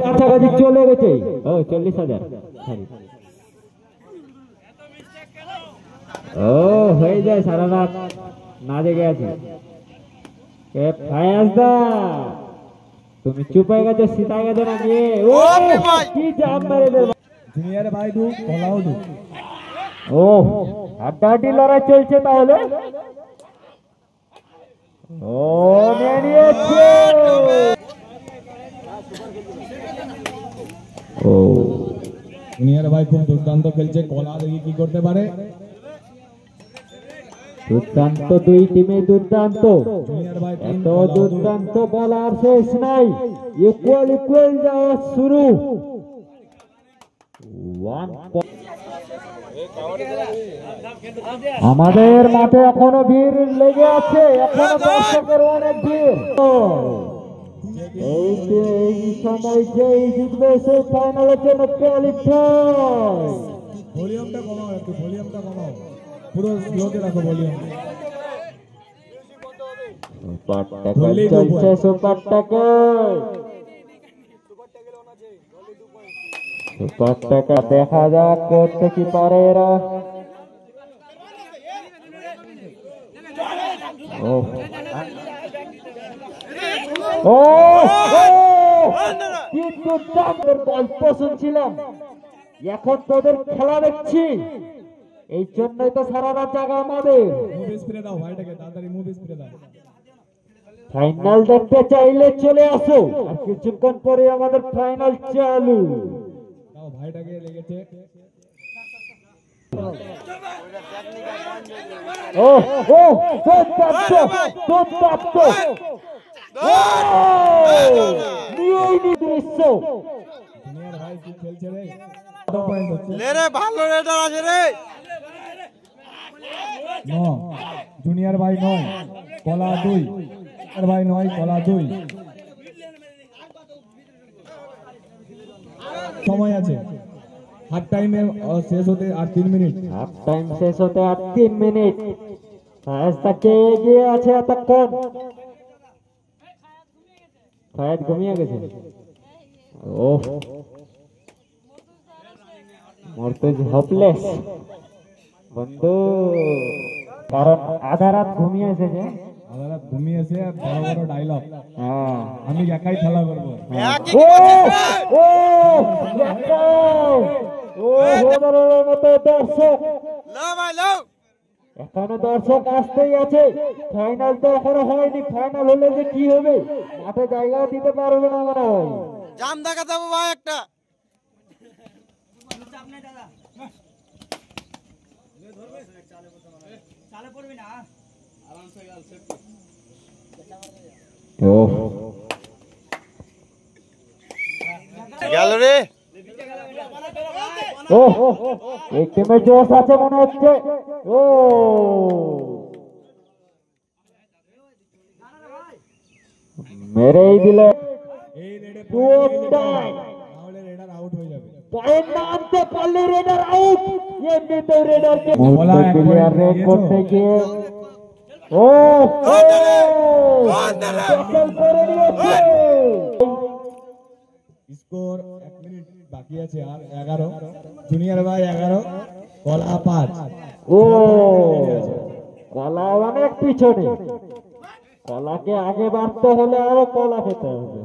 কাছাকাছি চলে গেছে। ও 40,000 ও হয়ে যায় সারা রাত না জেগে আছে। ফায়াজদা তুমি চুপ হয়ে গেছো, সিধা গেছো না গিয়ে কি জাম মেরে দেবে। জুনিয়র ভাই দু কলাও দু। ও হাড্ডাহাড্ডি লড়াই চলছে তাহলে। ও নিয়ে নিয়েছে। ও জুনিয়র ভাই খুব দুর্দান্ত খেলছে, কলা দেখি কি করতে পারে। দুর্দান্ত, দুই টিমে দুর্দান্ত, জুনিয়র ভাই এত দুর্দান্ত বলার শেষ নাই। ইকুয়াল ইকুয়াল যাওয়া শুরু। আমাদের মাঠে এখনো ভিড় লেগে আছে, এখনো দর্শকের অনেক ভিড়। এই সময় যেই জিতবে সেই ফাইনালের জন্য কোয়ালিফাই। ভলিউমটা কমাও, একটু ভলিউমটা কমাও, পুরো স্লোতে রাখো ভলিউম। চলছে সুপার ট্যাকেল। সুপার ট্যাকেল দেখা যাক করতে কি পারে এরা। কিন্তু তাদের গল্প শুনছিলাম, এখন তোদের খেলা দেখছি, এই জন্যই তো সারা রাত জাগা আমাদের। ফাইনাল দেখতে চাইলে চলে আসো, আর কিছুক্ষণ পরে আমাদের ফাইনাল চালু। ভাইটাকে লেগেছে। ও ও দুর্দান্ত নিয়েই দৃশ্য। ভাই কি খেলছে রে, ভালো রেডার আছে রে। জুনিয়র ভাই 9 কলা 2, ভাই 9 কলা 2। সময় আছে, হাফ টাইমে শেষ হতে আর 3 মিনিট। হাফ টাইম শেষ হতে আর 3 মিনিট। ফায়াজটাকে এগিয়ে আছে এতক্ষণ। ফায়াজ ঘুমিয়ে গেছে। ও মর্তুজ হোপলেস বন্ধু, কারণ আধা রাত ঘুমিয়ে এসেছে। ঘুমিয়েছে, বড় বড় ডায়লগ। আমি একাই খেলা করবো। দর্শক এখনো দর্শক আসতেই আছে। ফাইনাল তো এখনো হয়নি, ফাইনাল হলে যে কি হবে, মাঠে জায়গা দিতে পারবে না মনে হয়। জাম দেখাতে হবে ভাই একটা। গেল রে। ও এই টিমে জোশ আছে মনে হচ্ছে। ও মেরেই দিলে। পয়েন্ট না আনতে পারলে রেডার আউট। এমনিতেও রেডারকে ক্লিয়ার রেড করতে গিয়ে ও ট্যাকল করে নিয়েছে। স্কোর 1 মিনিট বাকি আছে, আর 11। জুনিয়র ভাই 11, কলা 5। ও কলা অনেক পিছনে, কলাকে আগে বাড়তে হলে আরো কলা খেতে হবে।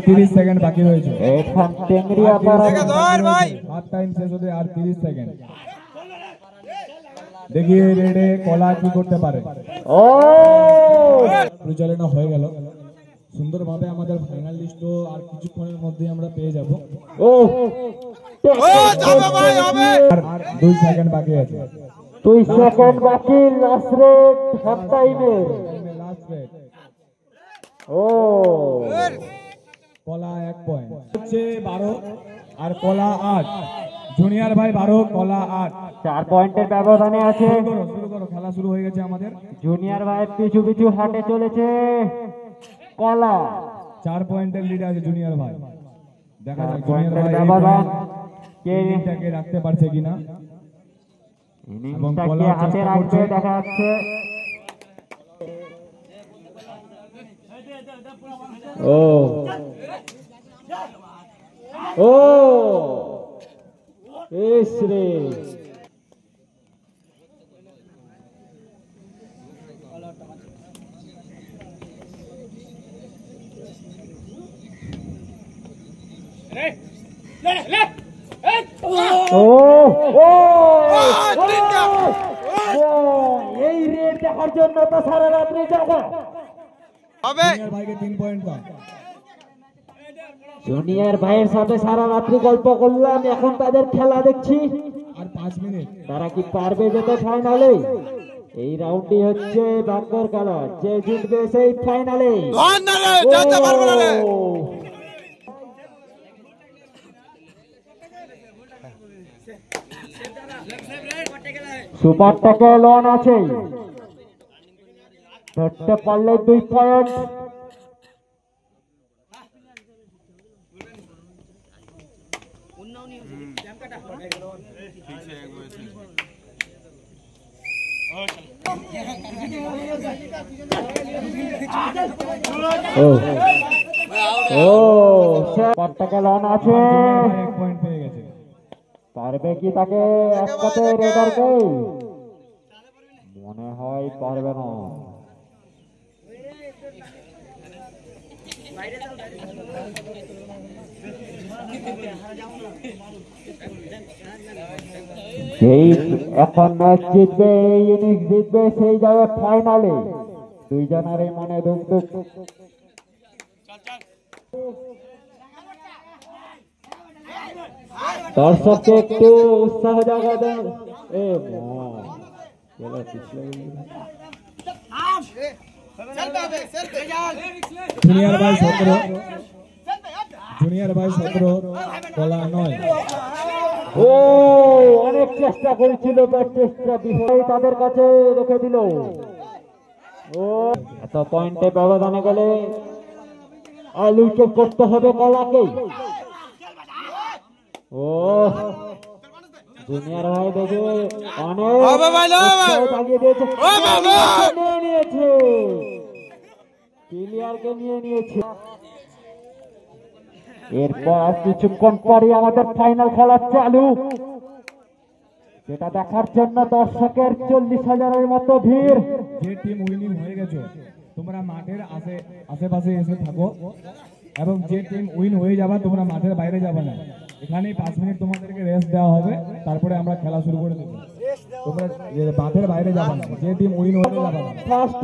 30 সেকেন্ড বাকি রয়েছে। এখন টেংরিয়া পাড়া হাফ টাইম শেষ হতে আর 30 সেকেন্ড। দেখি রেডে কলা কি করতে পারে। ও পরিচালনা হয়ে গেল সুন্দরভাবে। আমাদের ফাইনাল লিস্ট আর কিছুক্ষণের মধ্যে আমরা পেয়ে যাব। ও আর 2 সেকেন্ড বাকি আছে। 2 সেকেন্ড বাকি, লাস্ট রেড হাফ টাইমে। ও কলা 1 পয়েন্ট হচ্ছে 12 আর কলা 8। জুনিয়র ভাই 12, কলা 8। 4 পয়েন্টের ব্যবধানে আছে। শুরু করো, খেলা শুরু হয়ে গেছে আমাদের। জুনিয়র ভাই পিছু পিছু হাঁটে চলেছে কলা। 4 পয়েন্টের লিড আছে জুনিয়র ভাই। দেখা যাক পয়েন্টের ব্যবধান কে ইনিংসটাকে রাখতে পারছে কিনা। ইনিংসটাকে হাতে রাখতে দেখা যাচ্ছে। ও ও ইস রে ও ও এই রেড দেখার জন্য তো সারা রাত্রি জাগা হবে জুনিয়র ভাইকে 3 পয়েন্ট দাও। জুনিয়র ভাইয়ের সাথে সারা রাত্রি গল্প করলাম, এখন তাদের খেলা দেখছি। আর 5 মিনিট। তারা কি পারবে যেতে ফাইনালে? এই রাউন্ডই হচ্ছে ভাগ্যের খেলা, যে জিতবে সেই ফাইনালে। ধর না রে, যেতে পারবো না রে। সুপার টাকে লোন আছে, ধরতে পারলে 2 পয়েন্ট। ও ও সুপার টাকে লোন আছে, জুনিয়র ভাই 1 পয়েন্ট পেয়ে গেছে। পারবে কি তাকে একসাথে রেডারকে? মনে হয় পারবে না। যেই এখন ম্যাচ জিতবে, এই ইনিংস জিতবে, সেই যাবে ফাইনালে। দুইজনেরই মনে দুঃখ দুঃখ। দর্শককে একটু উৎসাহ জাগাবেন। এ মা, এলা পিছলে গেল। জুনিয়র ভাই 17, জুনিয়র ভাই 17, কলা 9। ও অনেক চেষ্টা করেছিল, তার চেষ্টা বিফল, তাদের কাছে রেখে দিল। ও এত পয়েন্টে ব্যবধানে গেলে আলুকে করতে হবে কলাকে। ও জুনিয়র ভাই দেখে অনেক হবে ভাই, হবে ভাই। উৎসাহ জাগিয়ে দিয়েছে। ও বাবা! নিয়ে নিয়েছে, প্লেয়ারকে নিয়ে নিয়েছে। এরপর আর কিছুক্ষণ পরে আমাদের ফাইনাল খেলা চালু, যেটা দেখার জন্য দর্শকের 40,000-এর মতো ভিড়। যে টিম উইনিং হয়ে গেছে তোমরা মাঠের আশেপাশে এসে থাকো, এবং যে টিম উইন হয়ে যাবে তোমরা মাঠের বাইরে যাবে না। এখানেই 5 মিনিট তোমাদেরকে রেস্ট দেওয়া হবে, তারপরে আমরা খেলা শুরু করে দেবো। তোমরা মাঠের বাইরে যাবে না, যে টিম উইন হয়ে যাবে না। ফার্স্ট